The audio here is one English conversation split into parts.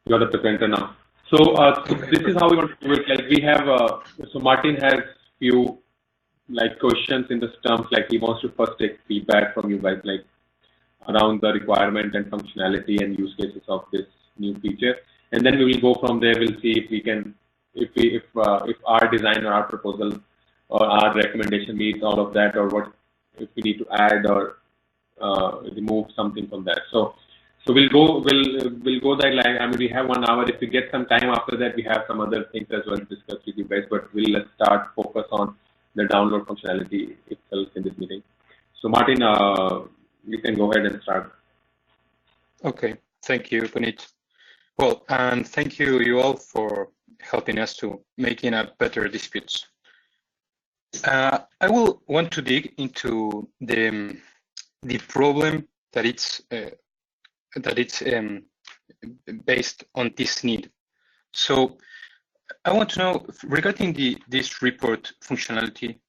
You're the presenter now. So, this is how we want to do it. Like we have, so Martin has few like questions in the terms, like he wants to first take feedback from you guys, like around the requirement and functionality and use cases of this new feature, and then we will go from there. We'll see if we can, if our design or our proposal or our recommendation meets all of that, or what if we need to add or remove something from that. So we'll go that line. I mean, we have 1 hour. If we get some time after that, we have some other things as well to discuss with you guys. But let's start focus on the download functionality itself in this meeting. So Martin, you can go ahead and start. Okay, thank you, Puneet. Well, and thank you all for helping us to making a better disputes. I will want to dig into the problem that it's based on this need. So I want to know regarding this report functionality,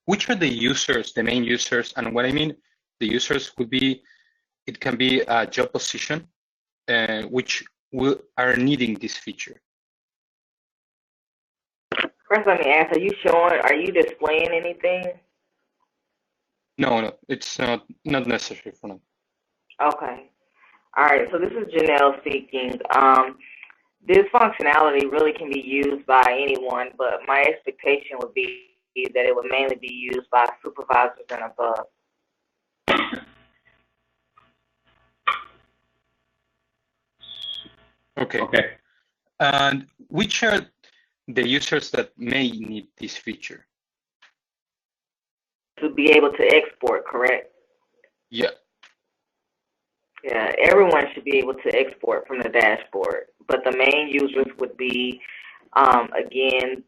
which are the users, the main users, and what I mean the users would be, it can be a job position which are needing this feature. First, let me ask: are you displaying anything? No, it's not necessary for now. Okay. All right. So this is Janelle speaking. This functionality really can be used by anyone, but my expectation would be that it would mainly be used by supervisors and above. Okay. And which are the users that may need this feature? To be able to export, correct? Yeah. Yeah, everyone should be able to export from the dashboard, but the main users would be, again,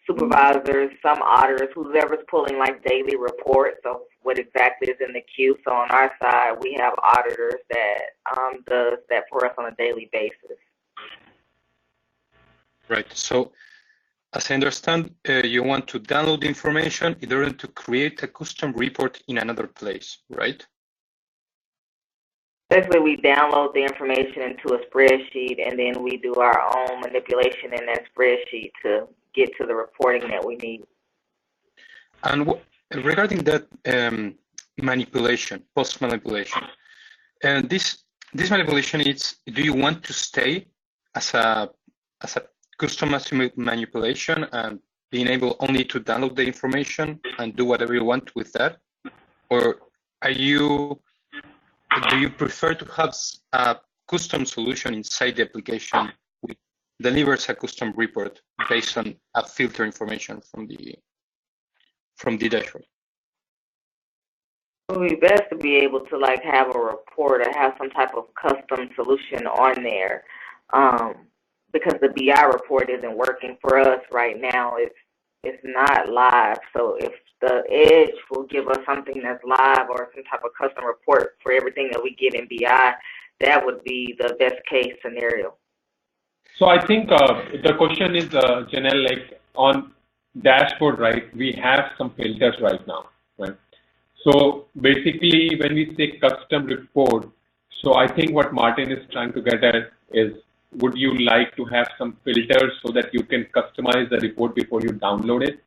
supervisors, some auditors, whoever's pulling like daily reports of what exactly is in the queue. So on our side, we have auditors that does that for us on a daily basis. Right. So as I understand, you want to download the information in order to create a custom report in another place, right? Basically, we download the information into a spreadsheet, and then we do our own manipulation in that spreadsheet to get to the reporting that we need. And regarding that manipulation, post manipulation, and this manipulation is: do you want to stay as a custom manipulation and being able only to download the information and do whatever you want with that, or do you prefer to have a custom solution inside the application which delivers a custom report based on a filter information from the dashboard? It would be best to be able to like have a report or have some type of custom solution on there, because the BI report isn't working for us right now. It's not live. So if the Edge will give us something that's live or some type of custom report for everything that we get in BI, that would be the best case scenario. So I think the question is, Janelle, like on dashboard, right? We have some filters right now, right? So basically, when we say custom report, so I think what Martin is trying to get at is, would you like to have some filters so that you can customize the report before you download it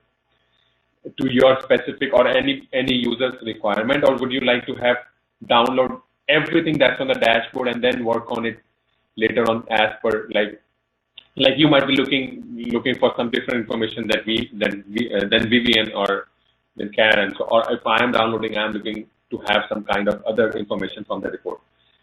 to your specific or any user's requirement, or would you like to have download everything that's on the dashboard and then work on it later on as per like you might be looking for some different information than Vivian or than Karen. So, or if I am downloading, I'm looking to have some kind of other information from the report.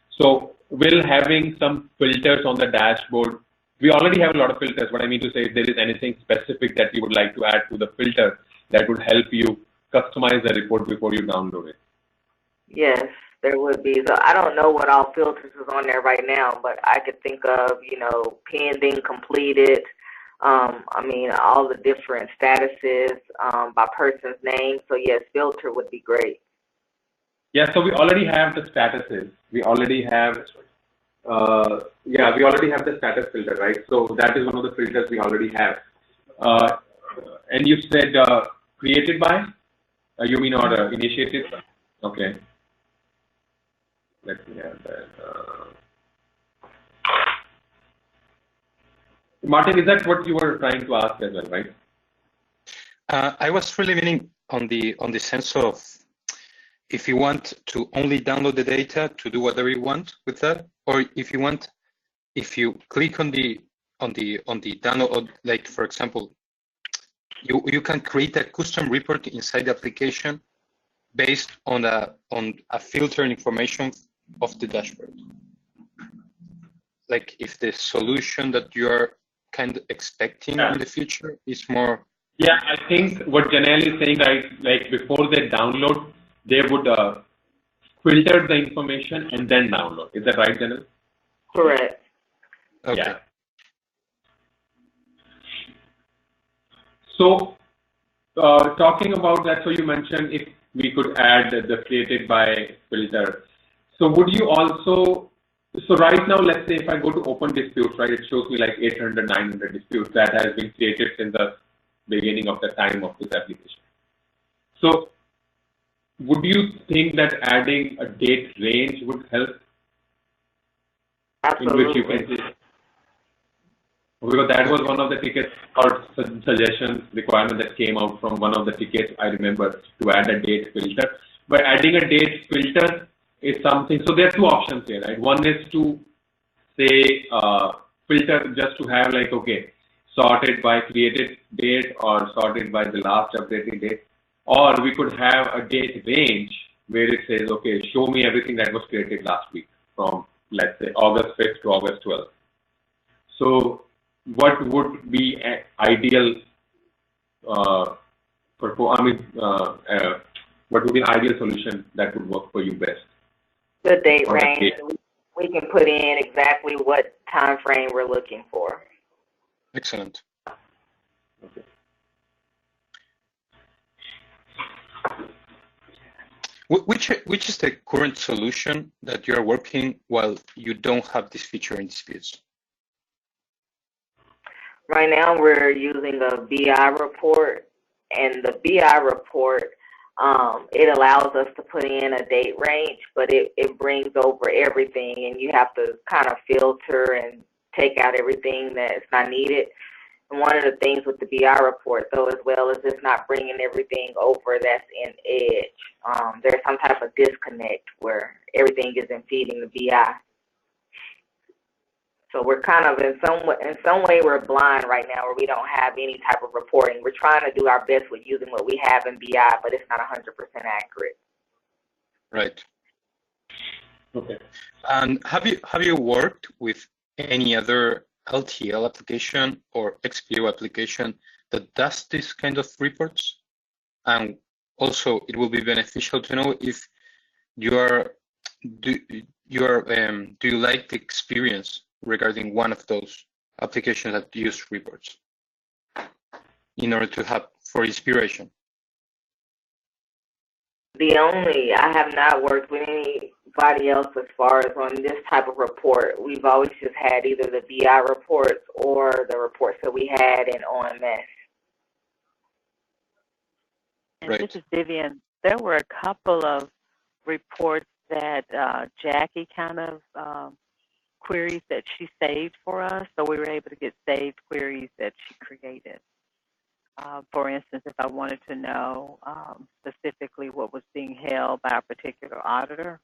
So will having some filters on the dashboard, we already have a lot of filters. What I mean to say, if there is anything specific that you would like to add to the filter that would help you customize the report before you download it. Yes, there would be. So I don't know what all filters is on there right now, but I could think of, pending, completed, I mean, all the different statuses by person's name. So yes, filter would be great. Yeah, so we already have the statuses. We already have, we already have the status filter, right? So that is one of the filters we already have. And you said created by? You mean or initiated? Okay. Let me have that. Martin, is that what you were trying to ask as well, right? I was really meaning on the sense of if you want to only download the data to do whatever you want with that, or if you click on the download, like for example, you can create a custom report inside the application based on a filtered information of the dashboard. Like if the solution that you are kind of expecting in the future is more. Yeah, I think what Janelle is saying, right, like before they download, they would filter the information and then download. Is that right, Janelle? Correct. Okay. Yeah. So talking about that, so you mentioned if we could add the created by filter. So would you also, so right now, let's say if I go to open disputes, right, it shows me like 800, 900 disputes that has been created since the beginning of the time of this application. So would you think that adding a date range would help? Absolutely. In which you can see, because that was one of the tickets or suggestions requirement that came out from one of the tickets I remember, to add a date filter. But adding a date filter is something, so there are two options here, right? One is to say filter just to have like, okay, sorted by created date or sorted by the last updated date, or we could have a date range where it says, okay, show me everything that was created last week from, let's say, August 5th to August 12th. So what would be an ideal, what would be an ideal solution that would work for you best? The date range. We can put in exactly what time frame we're looking for. Excellent. Okay. Which is the current solution that you are working while you don't have this feature in disputes? Right now, we're using a BI report, and the BI report, it allows us to put in a date range, but it brings over everything, and you have to kind of filter and take out everything that's not needed. And one of the things with the BI report, though, as well, is it's not bringing everything over that's in Edge. There's some type of disconnect where everything isn't feeding the BI. So we're kind of in some way we're blind right now, where we don't have any type of reporting. We're trying to do our best with using what we have in BI, but it's not 100% accurate. Right. Okay. And have you worked with any other LTL application or XPO application that does this kind of reports? And also, it will be beneficial to know if do you like the experience regarding one of those applications that use reports in order to have for inspiration? I have not worked with anybody else as far as on this type of report. We've always just had either the BI reports or the reports that we had in OMS. And Right. This is Vivian. There were a couple of reports that Jackie kind of queries that she saved for us, so we were able to get saved queries that she created. For instance, if I wanted to know specifically what was being held by a particular auditor,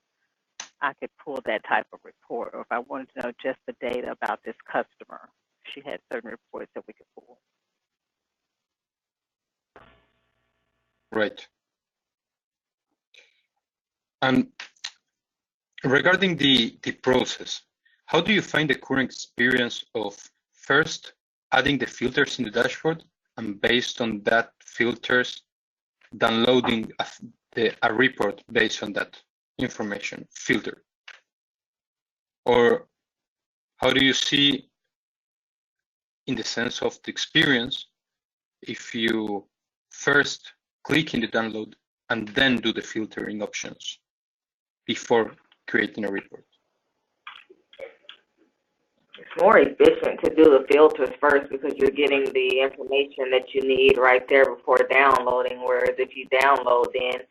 I could pull that type of report. Or if I wanted to know just the data about this customer, she had certain reports that we could pull. Right. And regarding the process, how do you find the current experience of first adding the filters in the dashboard and based on that filters downloading a report based on that information filter? Or how do you see, in the sense of the experience, if you first click in the download and then do the filtering options before creating a report? It's more efficient to do the filters first because you're getting the information that you need right there before downloading, whereas if you download, then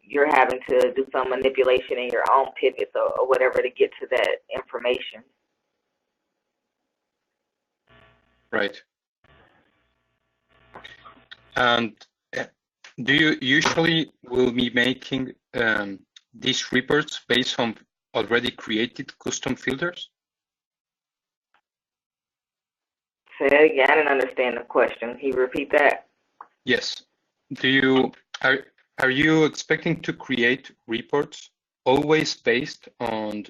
you're having to do some manipulation in your own pivots or whatever to get to that information. Right. And do you usually will be making these reports based on already created custom filters? Say that again. I didn't understand the question. Can you repeat that? Yes. Are you expecting to create reports always based on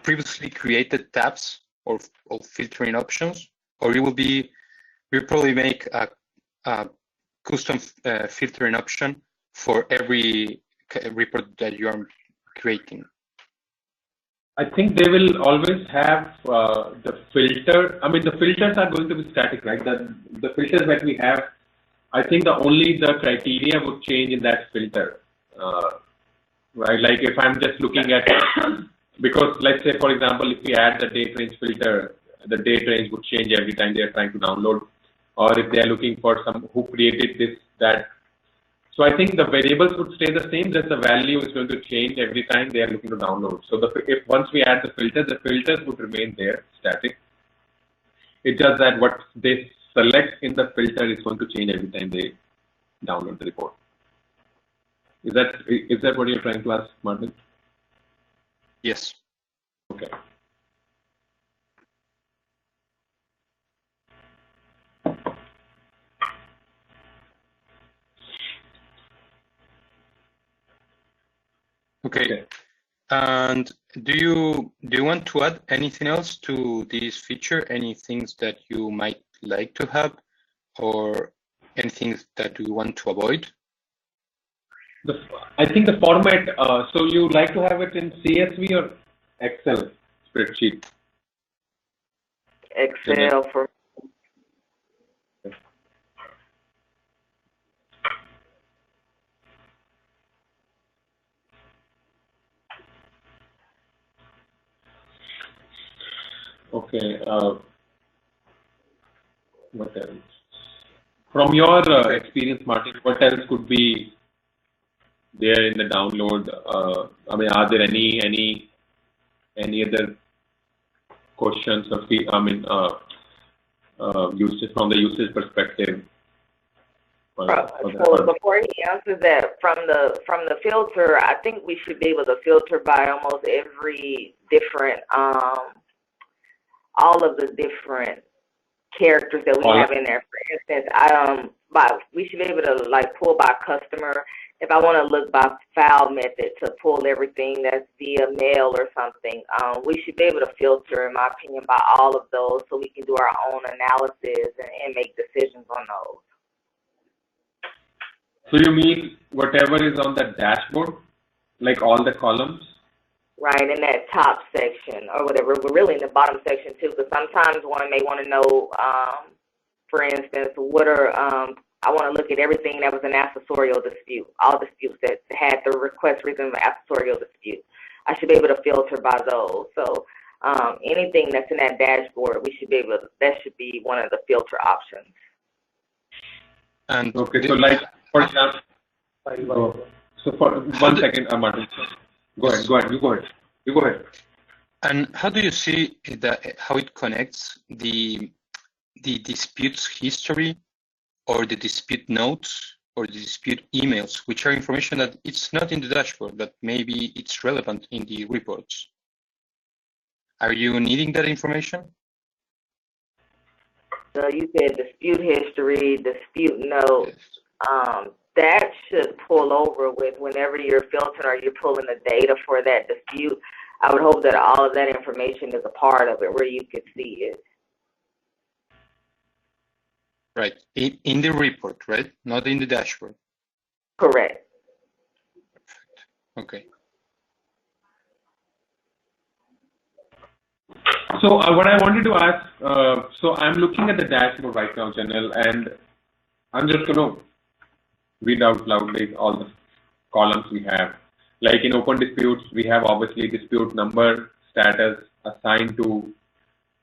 previously created tabs or filtering options, or you probably make a custom filtering option for every report that you are creating? I think they will always have the filter. I mean, the filters are going to be static, right? The filters that we have, I think only the criteria would change in that filter, right? Like if I'm just looking at, because let's say, for example, if we add the date range filter, the date range would change every time they are trying to download, or if they are looking for who created this, that. So I think the variables would stay the same, just the value is going to change every time they are looking to download. So if once we add the filters would remain there, static. It's just that what they select in the filter is going to change every time they download the report. Is that what you're trying to ask, Martin? Yes. Okay. Okay. And do you want to add anything else to this feature? Any things that you might like to have, or anything that you want to avoid? I think the format. So you like to have it in CSV or Excel spreadsheet? Excel for. Okay. What else? From your experience, Martin, what else could be there in the download? I mean, are there any other questions or uses from the usage perspective? So before he answers that, from the filter, I think we should be able to filter by almost every different all of the different characters that we have in there. For instance, we should be able to like pull by customer. If I want to look by file method to pull everything that's via mail or something, we should be able to filter, in my opinion, by all of those, so we can do our own analysis and make decisions on those. So you mean whatever is on the dashboard, like all the columns? Right, in that top section or whatever. We're really in the bottom section too, because sometimes one may want to know, for instance, what are, I want to look at everything that was an accessorial dispute, all disputes that had the request reason of an accessorial dispute. I should be able to filter by those. So anything that's in that dashboard, we should be able to, that should be one of the filter options. And okay, so like, for example, so for 1 second, Martin. Go ahead. You go ahead. And how do you see how it connects the disputes history, or the dispute notes, or the dispute emails, which are information that it's not in the dashboard, but maybe it's relevant in the reports? Are you needing that information? So you said dispute history, dispute notes. Yes. That should pull over with whenever you're filtering or you're pulling the data for that dispute. I would hope that all of that information is a part of it where you could see it. Right, in the report, right? Not in the dashboard. Correct. Perfect. Okay. So what I wanted to ask, so I'm looking at the dashboard right now, Janelle, and I'm just going to read out loudly all the columns we have. Like in open disputes, we have obviously dispute number, status, assigned to,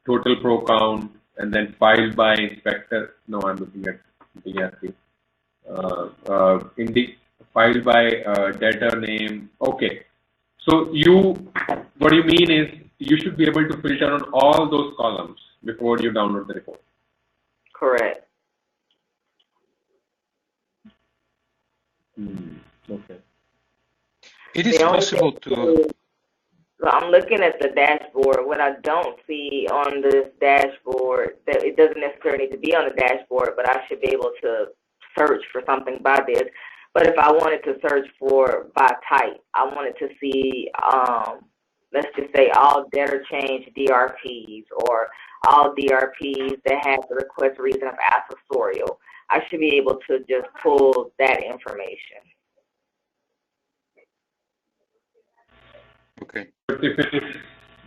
total pro count, and then filed by inspector. No, I'm looking at DRC. Filed by debtor name. Okay. So what you mean is you should be able to filter on all those columns, before you download the report. Correct. Okay. It is The only possible thing to. So I'm looking at the dashboard. What I don't see on this dashboard, that it doesn't necessarily need to be on the dashboard, but I should be able to search for something by this. But if I wanted to search for by type, I wanted to see, let's just say all debtor change DRPs or all DRPs that have the request reason of accessorial. I should be able to just pull that information. Okay. But if it is,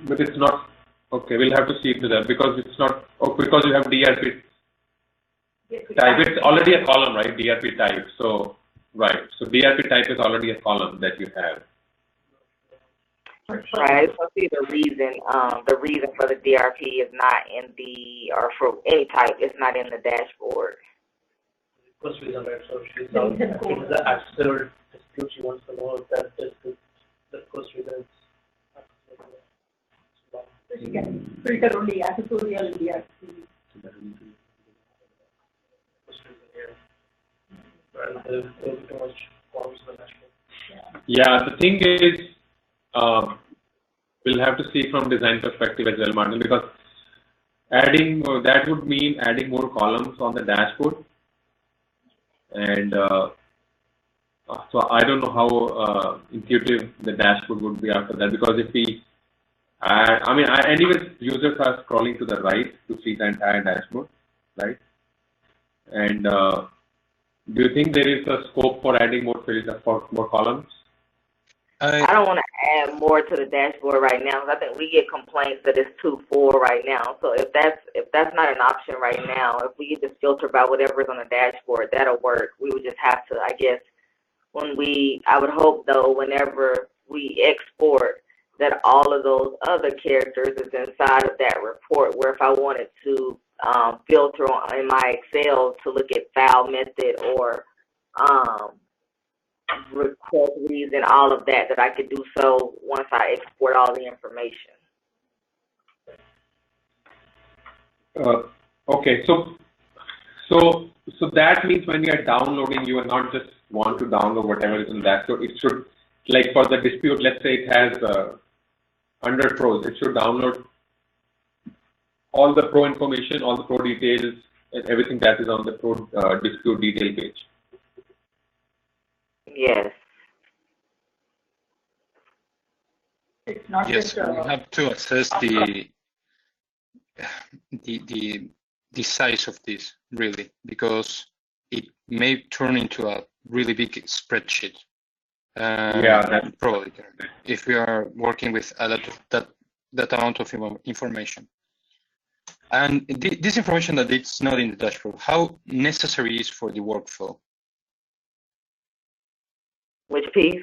but it's not, okay, we'll have to see into that because it's not, because you have DRP type, it's already a column, right? DRP type. So, right. So DRP type is already a column that you have. Right. So see the reason for the DRP is not in the, or for any type, it's not in the dashboard. Request reason, right? So she's out. I think the actual dispute she wants to know if that dispute, the request reason. So you can filter only accessorial DRP. And there will be too much forms in the dashboard. Yeah, the thing is, we'll have to see from design perspective as well, Martin, because adding that would mean adding more columns on the dashboard, and so I don't know how intuitive the dashboard would be after that, because if we add, anyways, users are scrolling to the right to see the entire dashboard, right? And do you think there is a scope for adding more fields, for more columns? I don't want to add more to the dashboard right now because I think we get complaints that it's too full right now. So if that's not an option right now, if we could just filter by whatever's on the dashboard, that'll work. We would just have to, I guess, I would hope though, whenever we export, that all of those other characters is inside of that report, where if I wanted to filter in my Excel to look at file method or request reason, all of that, that I could do so once I export all the information. Okay, so that means when you are downloading, you are not just want to download whatever is in that. So it should, like for the dispute, let's say it has 100 pros, it should download all the pro information, all the pro details, and everything that is on the pro dispute detail page. Yes. It's not Yes, just we have to assess the size of this really, because it may turn into a really big spreadsheet. Yeah, probably if we are working with a lot of that amount of information. And this information that it's not in the dashboard, how necessary is for the workflow? Which piece?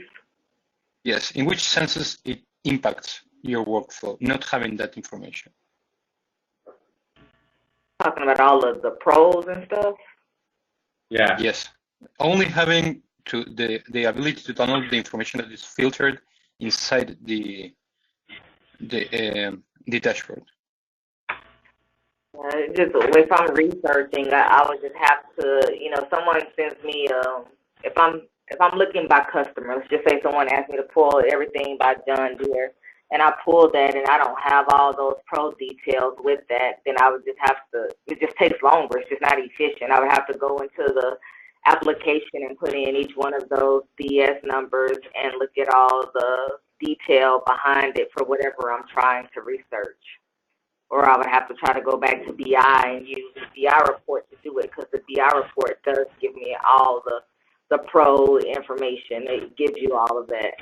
Yes, in which senses it impacts your workflow, not having that information? Talking about all of the pros and stuff? Yeah. Yes, only having the ability to download the information that is filtered inside the dashboard. Just if I'm researching, I would just have to, someone sends me, if I'm looking by customer, let's just say someone asked me to pull everything by John Deere, and I pull that and I don't have all those pro details with that, then I would just have to, it just takes longer, it's just not efficient. I would have to go into the application and put in each one of those DS numbers and look at all the detail behind it for whatever I'm trying to research. Or I would have to try to go back to BI and use the BI report to do it, because the BI report does give me all the pro information. It gives you all of that.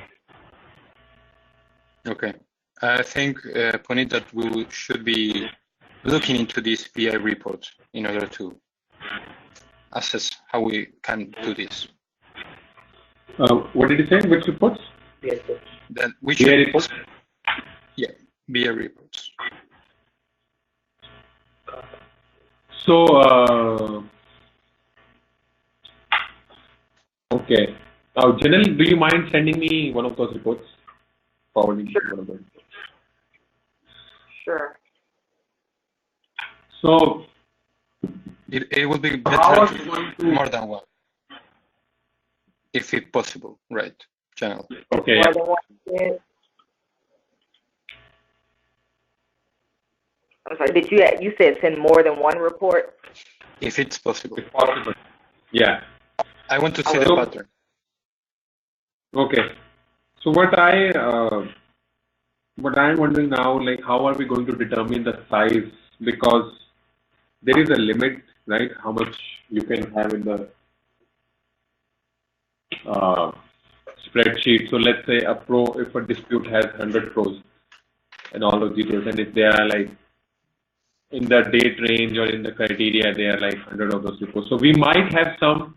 Okay. I think, Puneet, that we should be looking into these BI reports in order to assess how we can do this. What did you say? Which reports? Yes, sir. Then we BI should, reports? yeah, BI reports. So, okay. Janelle, do you mind sending me one of those reports? Forwarding one of those reports. Sure. So It would be how better are we going to? more than one, if it's possible, right? General. Okay. More than one kid? I'm sorry, you said send more than one report? If it's possible. If possible. Yeah. I want to see the So, pattern. okay. So what I'm wondering now, like, how are we going to determine the size? Because there is a limit, right? How much you can have in the spreadsheet. So let's say if a dispute has 100 pros and all those details, and if they are like in the date range or in the criteria, they are like 100 of those reports. So we might have some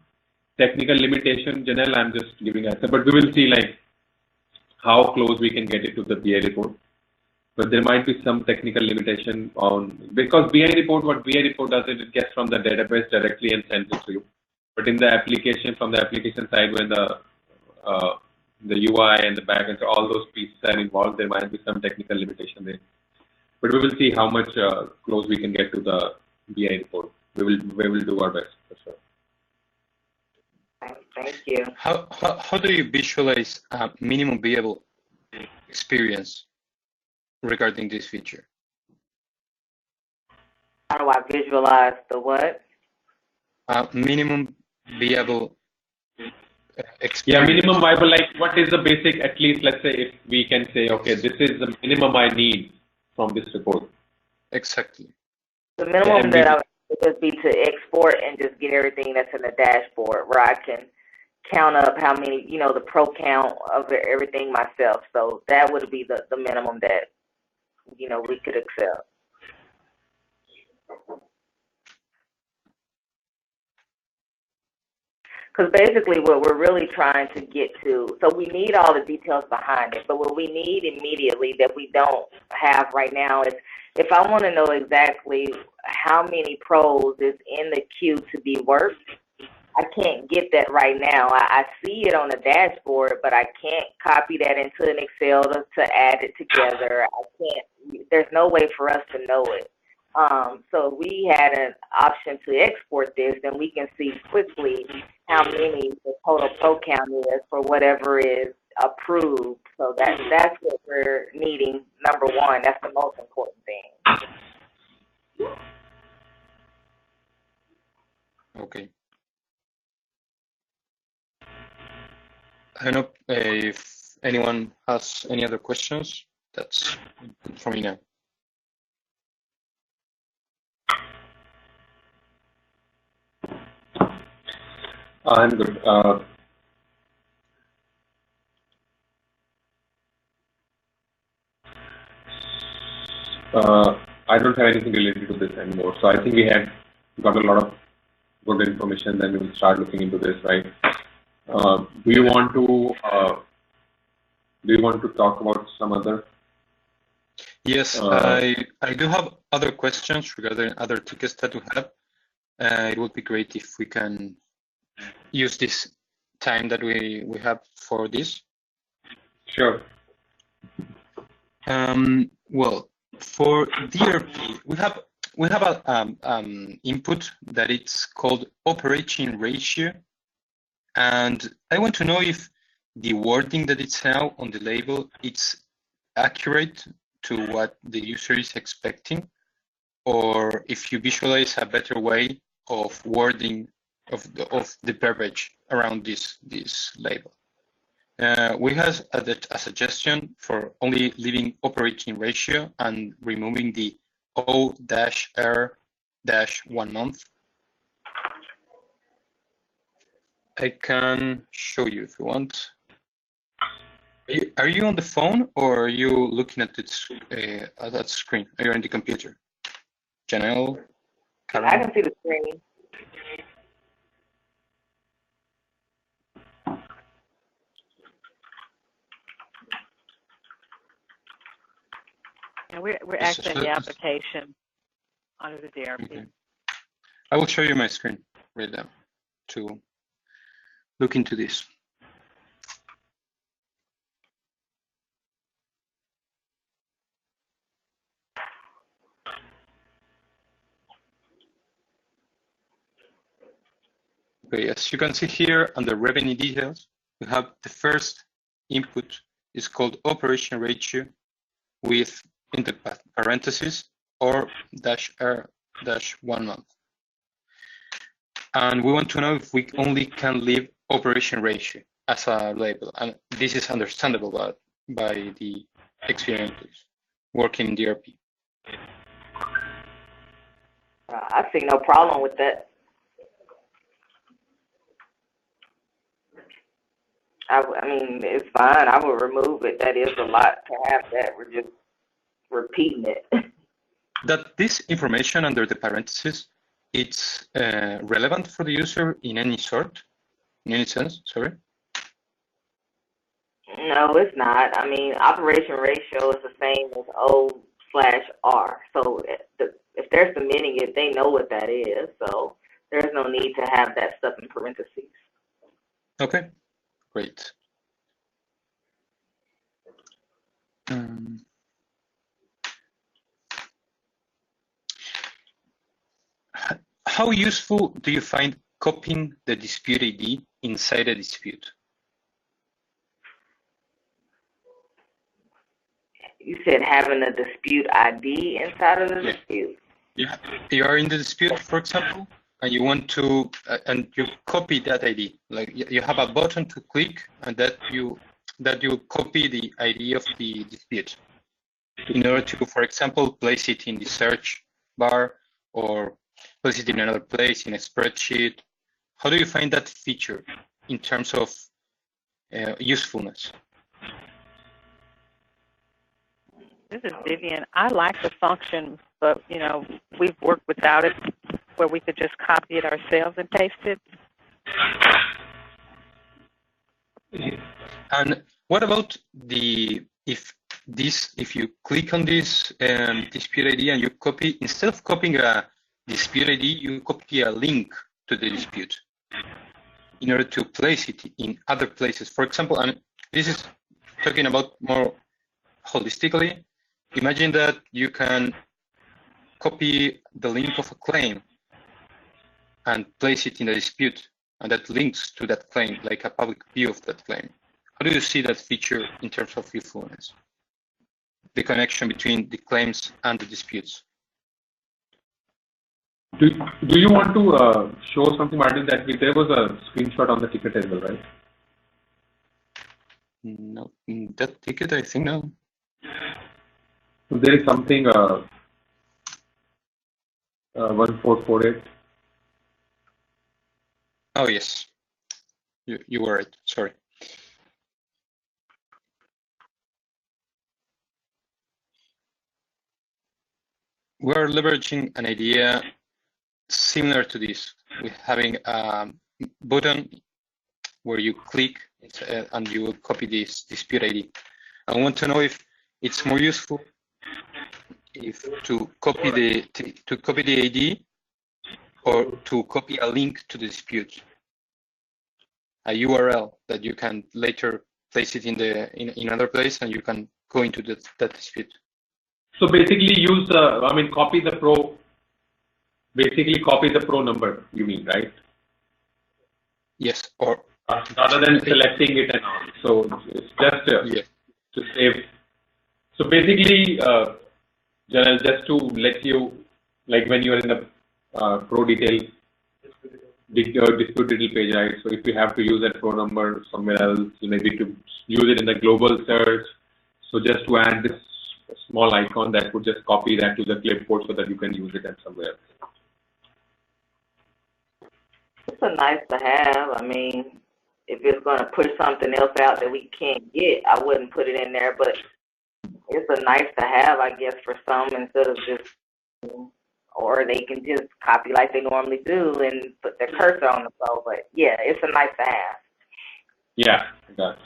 technical limitation. Janelle, I'm just giving answer, but we will see like how close we can get it to the BI report. But there might be some technical limitation on, because BI report, what BI report does is it gets from the database directly and sends it to you. But in the application, from the application side, when the UI and the back and so all those pieces are involved, there might be some technical limitation there. But we will see how much close we can get to the BI report. We will do our best for sure. Thank you. How do you visualize a minimum viable experience regarding this feature? How do I visualize the what? Minimum viable experience. Yeah, minimum viable, like what is the basic, at least let's say if we can say, okay, this is the minimum I need from this report. Exactly. The minimum that I would just be to export and just get everything that's in the dashboard where I can count up how many, the pro count of everything myself. So that would be the minimum that, we could accept. Because basically what we're really trying to get to, so we need all the details behind it, but what we need immediately that we don't have right now is if I want to know exactly how many pros is in the queue to be worked, I can't get that right now. I see it on the dashboard, but I can't copy that into an Excel to add it together. There's no way for us to know it. So if we had an option to export this, then we can see quickly how many the total pro count is for whatever is approved. So that's what we're needing. Number one, that's the most important thing. Okay. I don't know if anyone has any other questions. That's for me now. I'm good. I don't have anything related to this anymore. So I think we had got a lot of good information. Then we will start looking into this, right? Do you want to talk about some other? Yes, I do have other questions regarding other tickets that we have. It would be great if we can use this time that we have for this. Sure. Well, for DRP, we have a input that it's called operating ratio, and I want to know if the wording that it's now on the label it's accurate to what the user is expecting, or if you visualize a better way of wording of the verbiage around this label. We have a suggestion for only leaving operating ratio and removing the O-R-1 month. I can show you if you want. Are you on the phone or are you looking at that screen? Are you on the computer? Janelle? Karen? I can see the screen. And we're actually in the application under the DRP. Okay. I will show you my screen right now to look into this. Okay, as you can see here on the revenue details, we have the first input is called operation ratio with in the parentheses or -1 month. And we want to know if we only can leave operation ratio as a label. And this is understandable by the experiences working in DRP. I see no problem with that. I mean, it's fine. I would remove it. That is a lot to have that. We're just repeating it. That this information under the parentheses, it's relevant for the user in any sort, in any sense, sorry? No, it's not. I mean, operation ratio is the same as O/R. So if they're submitting it, they know what that is. So there's no need to have that stuff in parentheses. Okay, great. How useful do you find copying the dispute ID inside a dispute? You said having a dispute ID inside of the dispute? Yeah, you are in the dispute, for example, and you want to, and you copy that ID. Like you have a button to click, and that you copy the ID of the dispute in order to, for example, place it in the search bar or place it in another place in a spreadsheet. How do you find that feature in terms of usefulness? This is Vivian. I like the function, but we've worked without it, where we could just copy it ourselves and paste it. And what about if you click on this dispute ID and you copy, instead of copying a dispute ID, you copy a link to the dispute in order to place it in other places. For example, and this is talking about more holistically, imagine that you can copy the link of a claim and place it in a dispute, and that links to that claim, like a public view of that claim. How do you see that feature in terms of usefulness? The connection between the claims and the disputes. Do you want to show something, Martin, that there was a screenshot on the ticket as well, right? No, that ticket, I think no. So there is something 1448. Oh yes, you were right. Sorry. We're leveraging an idea similar to this, with having a button where you click and you will copy this dispute ID. I want to know if it's more useful to copy the ID or to copy a link to the dispute, a URL that you can later place it in another place and you can go into that dispute. So basically use copy the pro. Basically copy the pro number, you mean, right? Yes, or rather than selecting it and all. So it's just to save. So basically, Janelle, just to let you, like when you are in the pro detail, dispute detail page, right? So if you have to use that pro number somewhere else, you maybe to use it in the global search. So just to add this small icon that would just copy that to the clipboard so that you can use it at somewhere else. It's a nice to have. I mean, if it's going to push something else out that we can't get, I wouldn't put it in there, but it's a nice to have, I guess, for some, instead of just, or they can just copy like they normally do and put their cursor on the flow. But yeah, it's a nice to have. Yeah, got it.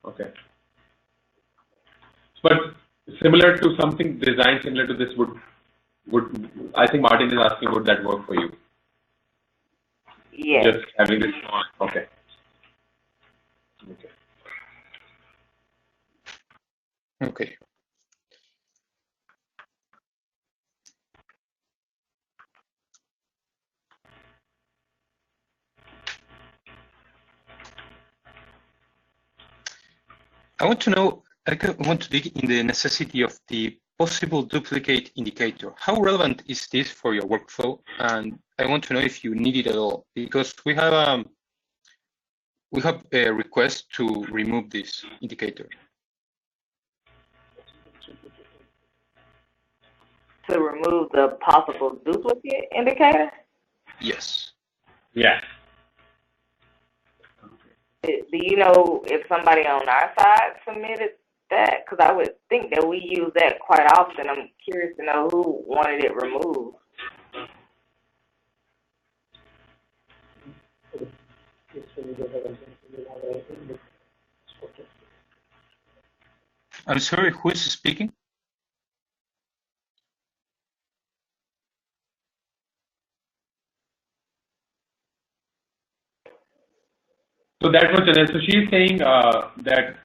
Okay. But similar to something designed similar to this would I think Martin is asking, would that work for you? Yes. Just having this on. Okay. Okay. I want to know, want to dig in the necessity of the possible duplicate indicator. How relevant is this for your workflow? And I want to know if you need it at all, because we have a request to remove this indicator. To remove the possible duplicate indicator? Yes. Yeah. Do you know if somebody on our side submitted that? Because I would think that we use that quite often. I'm curious to know who wanted it removed. I'm sorry, who is speaking? So that was Janelle. So she's saying that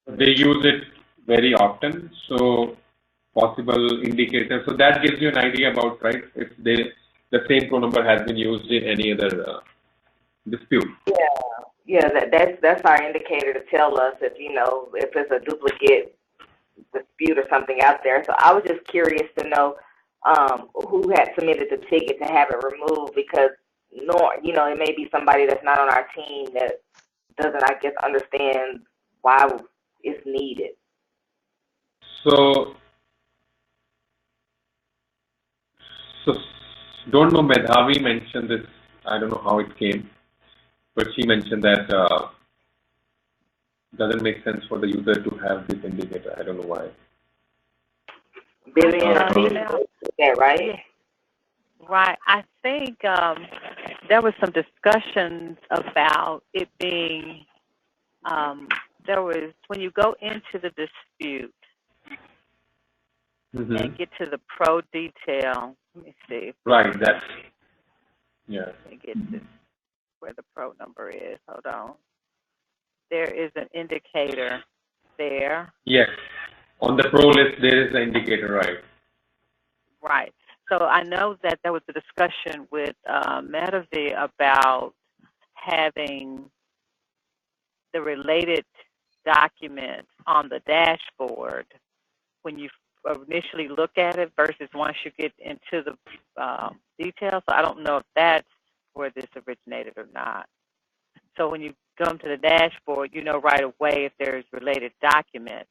they use it very often. So possible indicator. So that gives you an idea about, right, if the same pro number has been used in any other dispute. Yeah, that's our indicator to tell us if if it's a duplicate dispute or something out there. So I was just curious to know who had submitted the ticket to have it removed, because it may be somebody that's not on our team that doesn't, I guess, understand why it's needed. So don't know, Medhavi mentioned this. I don't know how it came, but she mentioned that doesn't make sense for the user to have this indicator. I don't know why. Vivian, is that right? Right. I think there was some discussions about it being, when you go into the dispute and get to the pro detail, let me see. Right, that's, yeah. Let me get this, where the pro number is. Hold on. There is an indicator there. Yes. On the pro list, there is an indicator, right? Right. So I know that there was a discussion with Medhavi about having the related document on the dashboard when you initially look at it versus once you get into the details. So I don't know if that's where this originated or not. So when you come to the dashboard, you know right away if there's related documents.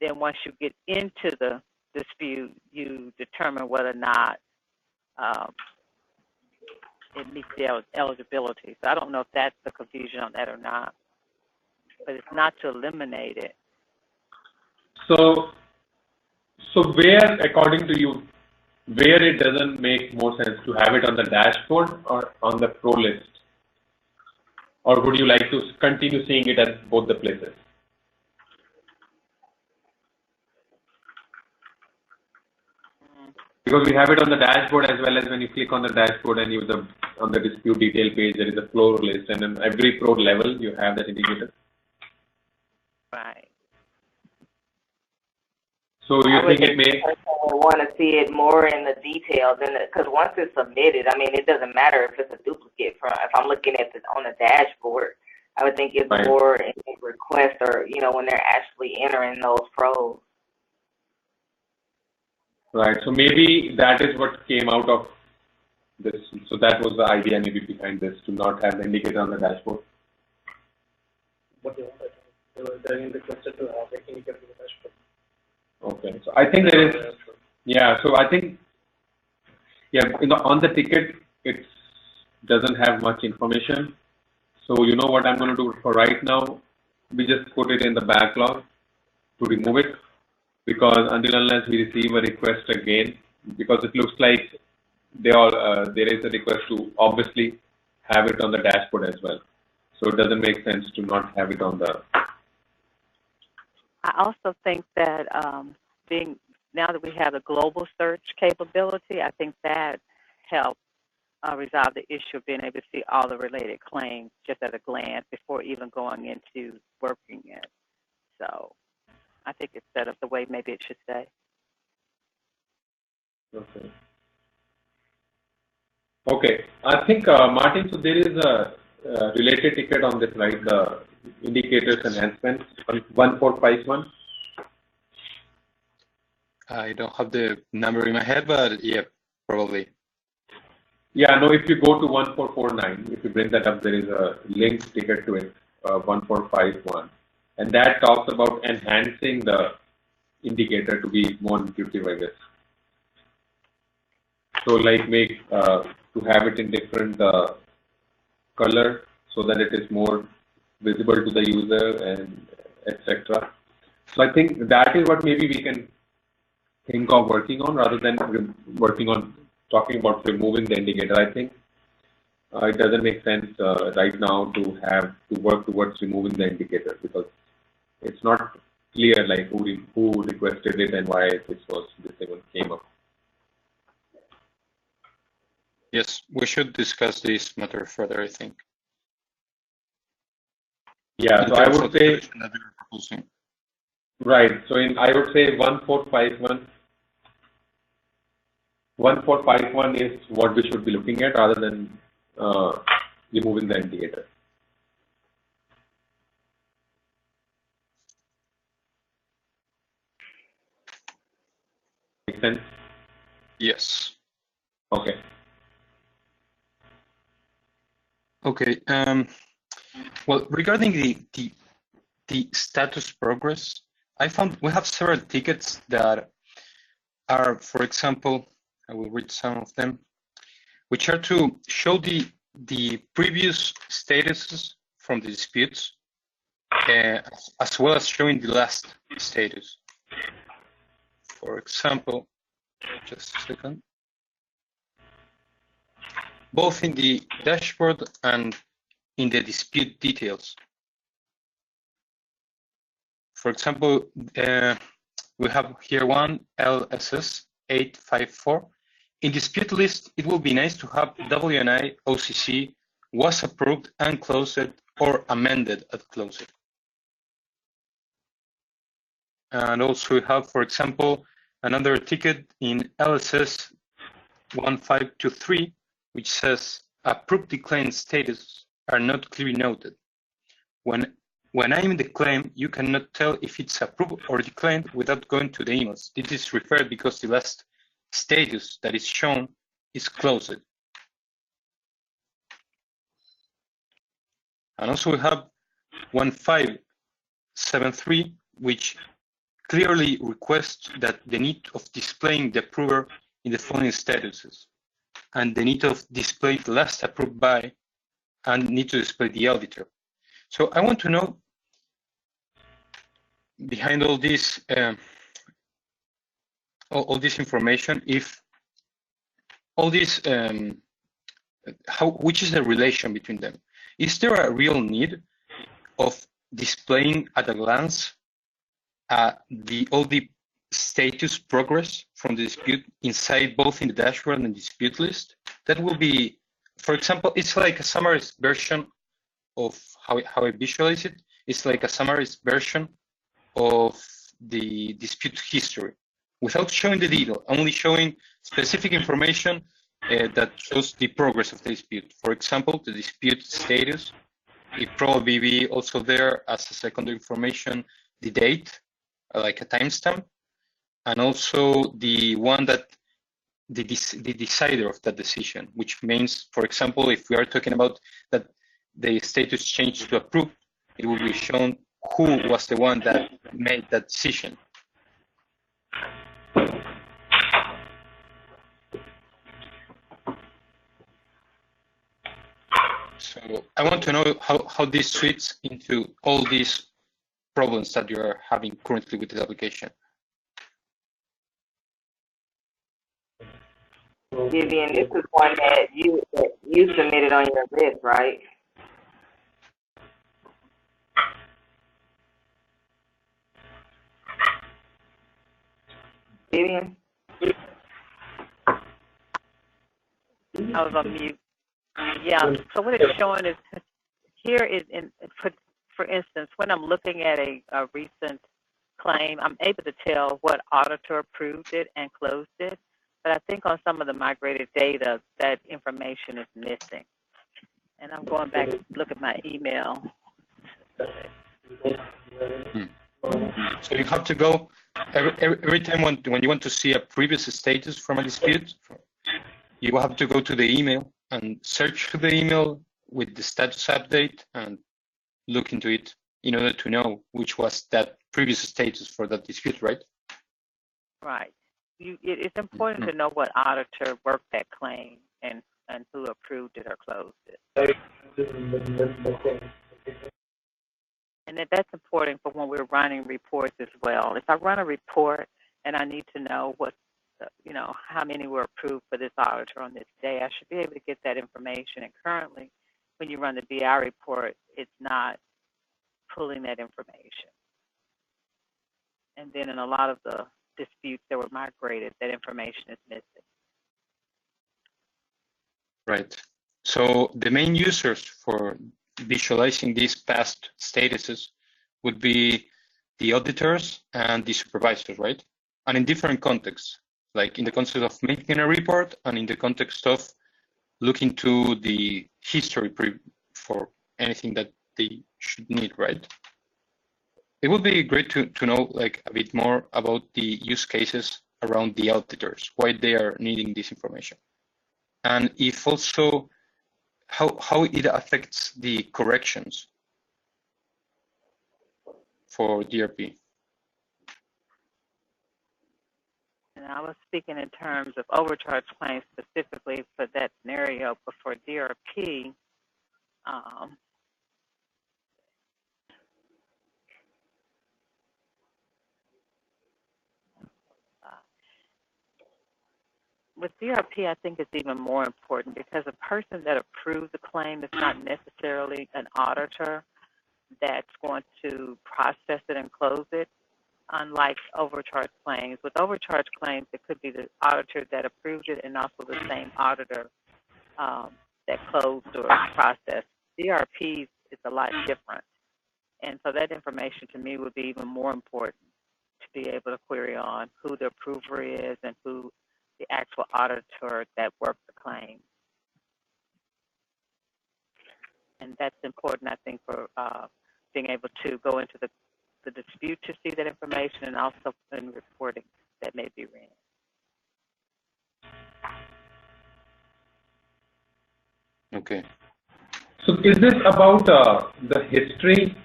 Then once you get into the dispute, you determine whether or not it meets the eligibility. So I don't know if that's the confusion on that or not, but it's not to eliminate it. So where, according to you, where it doesn't make more sense to have it on the dashboard or on the pro list? Or would you like to continue seeing it at both the places? Because we have it on the dashboard as well as when you click on the dashboard and on the dispute detail page, there is a flow list, and in every pro level you have that indicator. Right. So you think it may? I would want to see it more in the detail because once it's submitted, I mean, it doesn't matter if it's a duplicate. If I'm looking at it on the dashboard, I would think it's right. more in the request or when they're actually entering those pros. Right. So maybe that is what came out of this. So that was the idea maybe behind this, to not have the indicator on the dashboard. What they wanted. They were requested to have the indicator on the dashboard. Okay. So I think there is, yeah. So I think, yeah, on the ticket, it doesn't have much information. So you know what I'm going to do for right now? We just put it in the backlog to remove it, because until unless we receive a request again, because it looks like there is a request to obviously have it on the dashboard as well. So it doesn't make sense to not have it on the. I also think that now that we have a global search capability, I think that helps resolve the issue of being able to see all the related claims just at a glance before even going into working it. So I think it's set up the way maybe it should stay. Okay. Okay. I think, Martin, so there is a related ticket on this, right? indicators enhancements, 1451. I don't have the number in my head, but yeah, probably. Yeah, no, if you go to 1449, if you bring that up, there is a linked ticket to it, 1451. And that talks about enhancing the indicator to be more intuitive, I guess. So like make, to have it in different color so that it is more visible to the user and etc. So I think that is what maybe we can think of working on rather than working on talking about removing the indicator. I think it doesn't make sense right now to have to work towards removing the indicator because it's not clear like who requested it and why this even came up. Yes, we should discuss this matter further, I think. Yeah, so I would say that we were proposing. Right. So I would say 1451 is what we should be looking at rather than removing the indicator. Make sense? Yes. Okay. Okay. Well, regarding the status progress, I found we have several tickets that are, for example, I will read some of them, which are to show the previous statuses from the disputes, as well as showing the last status. For example, just a second, both in the dashboard and in the dispute details. For example, we have here one LSS 854. In dispute list, it will be nice to have WNI OCC was approved and closed or amended at closing. And also we have, for example, another ticket in LSS 1523, which says approved decline status are not clearly noted. When I'm in the claim, you cannot tell if it's approved or declined without going to the emails. This is referred because the last status that is shown is closed. And also we have 1573, which clearly requests that the need of displaying the approver in the following statuses, and the need of display the last approved by, and need to display the auditor. So I want to know, behind all this information, if all this, which is the relation between them? Is there a real need of displaying at a glance all the status progress from the dispute inside both in the dashboard and dispute list? That will be, for example, it's like a summarized version of how I visualize it. It's like a summarized version of the dispute history without showing the detail, only showing specific information that shows the progress of the dispute. For example, the dispute status, it probably be also there as a secondary information, the date, like a timestamp, and also the one that the decider of that decision, which means, for example, if we are talking about that the status changed to approved, it will be shown who was the one that made that decision. So I want to know how this fits into all these problems that you are having currently with this application. Vivian, this is one that you submitted on your list, right? Vivian? I was on mute. Yeah, so what it's showing is, here is, for instance, when I'm looking at a recent claim, I'm able to tell what auditor approved it and closed it. But I think on some of the migrated data, that information is missing. And I'm going back to look at my email So you have to go every time when you want to see a previous status from a dispute, you have to go to the email and search the email with the status update and look into it in order to know which was that previous status for that dispute, right? Right. It's important to know what auditor worked that claim and who approved it or closed it. And that's important for when we're running reports as well. If I run a report and I need to know how many were approved for this auditor on this day, I should be able to get that information. And currently, when you run the BI report, it's not pulling that information. And then in a lot of the disputes that were migrated, that information is missing. Right. So the main users for visualizing these past statuses would be the auditors and the supervisors, right? And in different contexts, like in the context of making a report and in the context of looking to the history for anything that they should need, right? It would be great to know like a bit more about the use cases around the auditors, why they are needing this information. And if also how it affects the corrections for DRP. And I was speaking in terms of overcharge claims specifically for that scenario, but for DRP, with DRP, I think it's even more important because a person that approves the claim is not necessarily an auditor that's going to process it and close it, unlike overcharge claims. With overcharge claims, it could be the auditor that approved it and also the same auditor that closed or processed. DRPs is a lot different. And so that information to me would be even more important to be able to query on who the approver is and who the actual auditor that worked the claim. And that's important, I think, for being able to go into the dispute to see that information and also in reporting that may be ran. Okay. So is this about the history,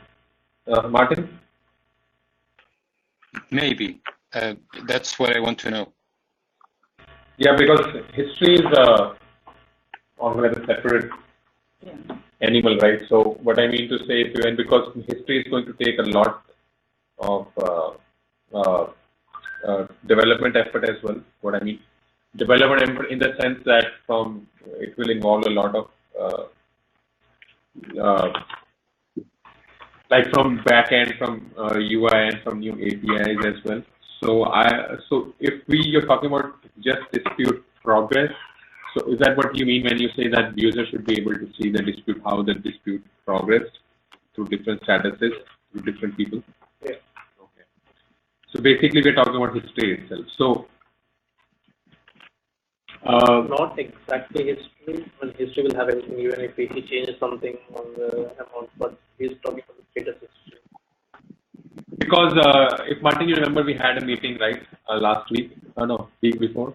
Martin? Maybe. That's what I want to know. Yeah, because history is always a separate animal, right? So what I mean to say is, and because history is going to take a lot of development effort as well. What I mean, development effort in the sense that it will involve a lot of like from back end, from UI and from new APIs as well. So if you're talking about just dispute progress, so is that what you mean when you say that the user should be able to see the dispute, how the dispute progressed through different statuses, through different people? Yeah. Okay. So basically we're talking about history itself. So not exactly history, but history will have everything, even if he changes something on the amount, but he's talking about the status history. Because if Martin, you remember, we had a meeting, right, last week, week before,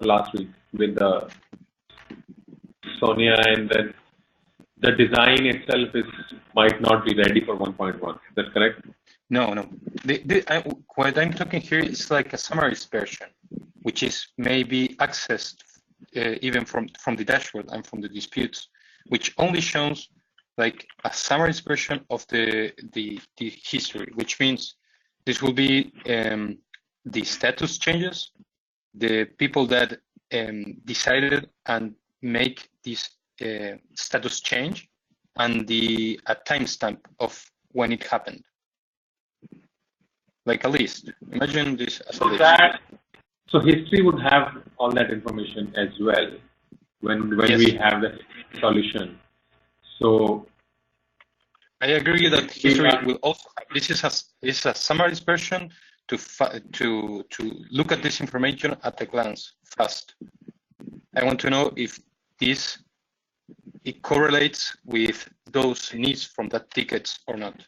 last week with Sonia, and then the design itself might not be ready for 1.1. Is that correct? No. What I'm talking here is like a summary version, which is maybe accessed even from the dashboard and from the disputes, which only shows like a summary version of the history, which means this will be the status changes, the people that decided and make this status change, and a timestamp of when it happened. Like a list. Imagine this as a list. So history would have all that information as well when Yes. we have the solution. So I agree that history will also. This is a summary version to look at this information at a glance fast. I want to know if this it correlates with those needs from that tickets or not?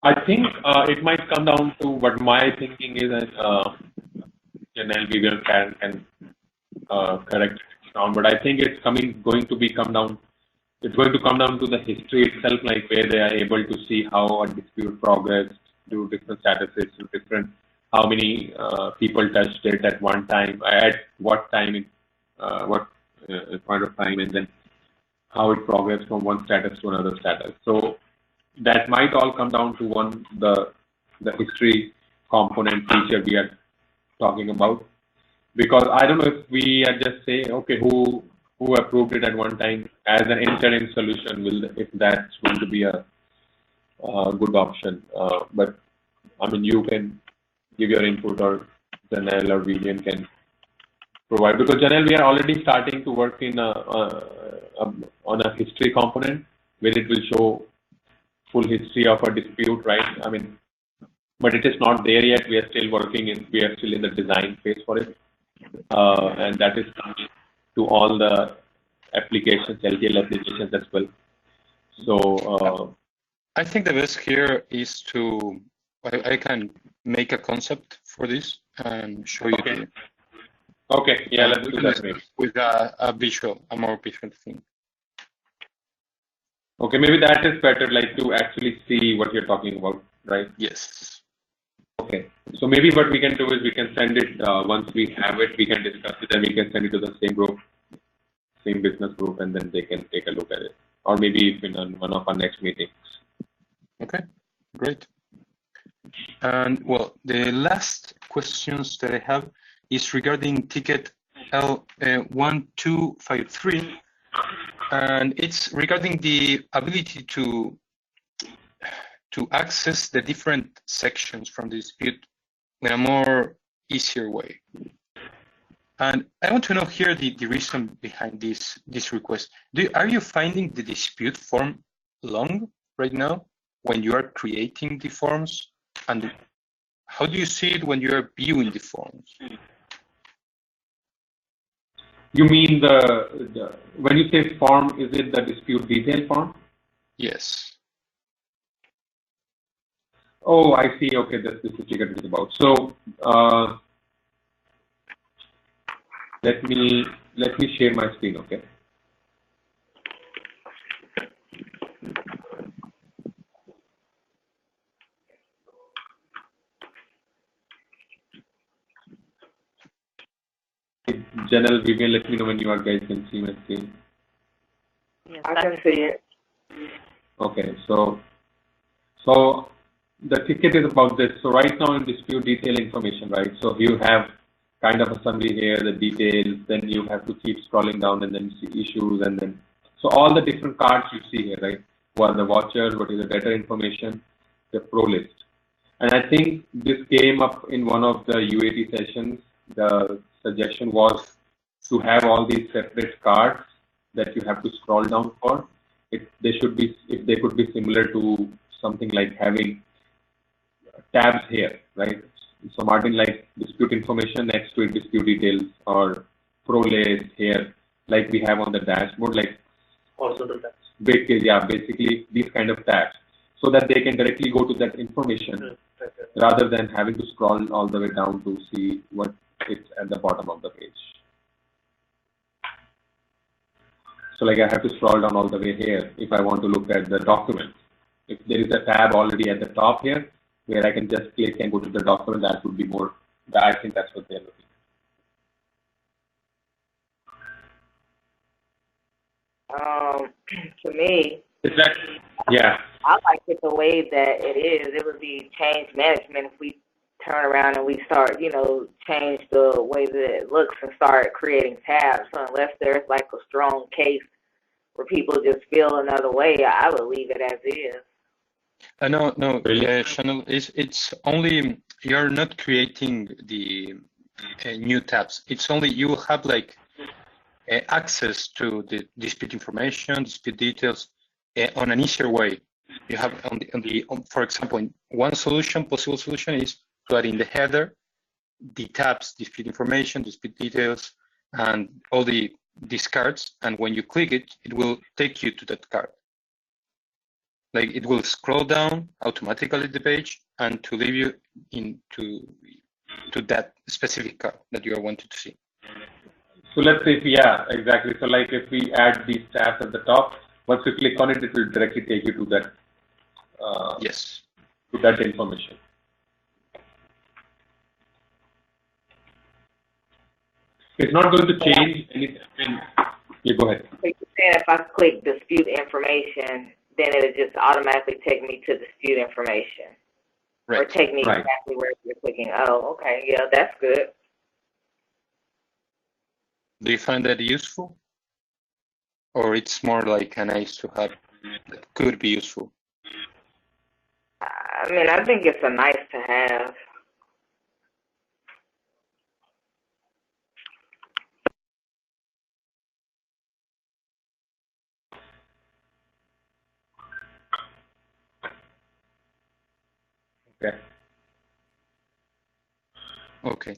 I think it might come down to what my thinking is, and Janelle Vivian can correct it down. But I think it's going to come down to the history itself, like where they are able to see how a dispute progressed to different statuses, to different how many people touched it at one time, at what time, what point of time, and then how it progressed from one status to another status. So that might all come down to the history component feature we are talking about. Because I don't know if we are just say, okay, who approved it at one time as an interim solution, if that's going to be a good option. But I mean, you can give your input, or Janelle or Vivian can provide. Because Janelle, we are already starting to work in on a history component where it will show full history of a dispute, right? I mean, but it is not there yet. We are still we are still in the design phase for it. And that is coming to all the applications, LTL applications as well. So I think the best here is to, I can make a concept for this and show you. Okay. Okay. Yeah, let's do that with a more visual thing. Okay, maybe that is better, like to actually see what you're talking about, right? Yes. Okay, so maybe what we can do is we can send it, once we have it, we can discuss it, and we can send it to the same group, same business group, and then they can take a look at it. Or maybe in one of our next meetings. Okay, great. And well, the last questions that I have is regarding ticket L1253, and it's regarding the ability to access the different sections from the dispute in a more easier way. And I want to know here the reason behind this request. Are you finding the dispute form long right now when you are creating the forms? And how do you see it when you are viewing the forms? You mean when you say form, is it the dispute detail form? Yes. Oh, I see. Okay, this is what it is about. So let me share my screen. Okay. Janelle, Vivian, let me know when you guys can see my screen. Yes, I can see it. Okay, so the ticket is about this. So right now in dispute detail information, right? So you have kind of a summary here, the details, then you have to keep scrolling down and then see issues, and then, so all the different cards you see here, right? What are the vouchers, what is the debtor information, the pro list. And I think this came up in one of the UAT sessions. The suggestion was to have all these separate cards that you have to scroll down for. If they could be similar to something like having tabs here, right? So Martin, like dispute information next to it, dispute details, or pro list here, like we have on the dashboard, like horizontal tabs. Basically these kind of tabs, so that they can directly go to that information rather than having to scroll all the way down to see what is at the bottom of the page. So like I have to scroll down all the way here if I want to look at the documents. If there is a tab already at the top here where I can just click and go to the document, that would be more, I think that's what they're looking at. To me, is that, yeah. I like it the way that it is. It would be change management if we turn around and we start, change the way that it looks and start creating tabs. So unless there's like a strong case where people just feel another way, I would leave it as is. No, Chanel, it's only, you're not creating the new tabs. It's only you will have like access to the dispute information, dispute details on an easier way. You have for example, one possible solution is to add in the header the tabs, dispute information, dispute details, and all the these cards, and when you click it, it will take you to that card. Like it will scroll down automatically the page and to leave you into that specific card that you are wanting to see. So let's say, yeah, exactly. So like if we add these tabs at the top, once you click on it, it will directly take you to that. Yes. To that information. It's not going to change anything. Yeah, go ahead. So you're saying if I click dispute information, then it'll just automatically take me to dispute information. Right. Or take me Right. exactly where you're clicking. Oh, okay. Yeah, that's good. Do you find that useful? Or it's more like a nice to have that could be useful? I mean, I think it's a nice to have. Okay. Okay.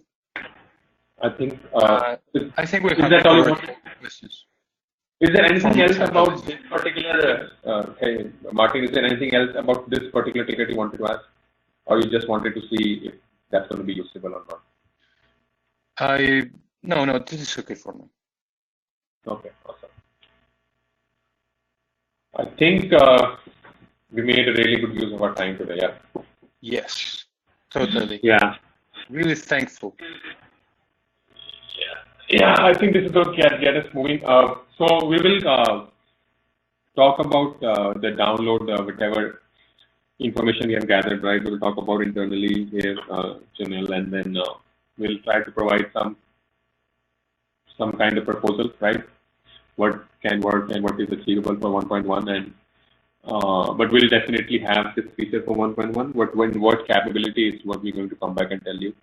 I think. I think we is have that all you covered want? questions. Is there anything From else chat about list. this particular? Hey, Martin, is there anything else about this particular ticket you wanted to ask, or you just wanted to see if that's going to be usable or not? No, this is okay for me. Okay, awesome. I think we made a really good use of our time today. Yeah. Yes, totally. Yeah. Really thankful. Yeah, I think this is going to get us moving. So we will talk about the download, whatever information we have gathered, right? We'll talk about internally here, Janelle, and then we'll try to provide some kind of proposal, right? What can work and what is achievable for 1.1, and but we'll definitely have this feature for 1.1. What capability is what we're going to come back and tell you.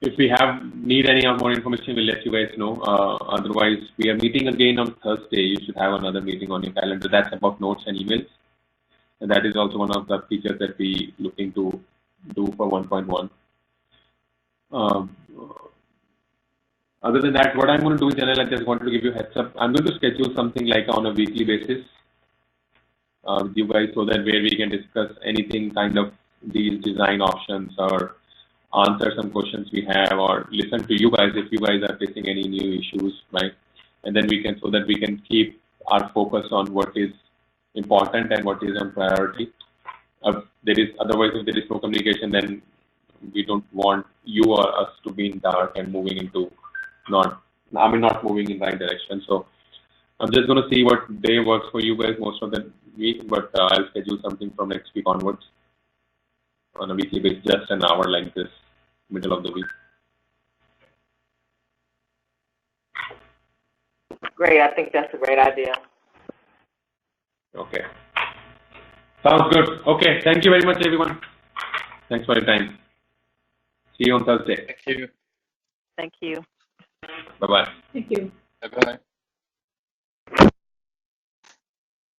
If we need any more information, we'll let you guys know. Otherwise, we are meeting again on Thursday. You should have another meeting on your calendar. That's about notes and emails. And that is also one of the features that we looking to do for 1.1. Other than that, what I'm going to do, Janelle, I just wanted to give you a heads up. I'm going to schedule something like on a weekly basis with you guys, so that where we can discuss anything kind of these design options or answer some questions we have, or listen to you guys if you guys are facing any new issues, right? And then we can, so that we can keep our focus on what is important and what is on priority. Otherwise, if there is no communication, then we don't want you or us to be in dark and moving into not moving in the right direction. So I'm just going to see what day works for you guys most of the week, but I'll schedule something from next week onwards on a weekly basis, just an hour like this, middle of the week. Great. I think that's a great idea. Okay. Sounds good. Okay. Thank you very much, everyone. Thanks for your time. See you on Thursday. Thank you. Thank you. Bye-bye. Thank you. Bye-bye.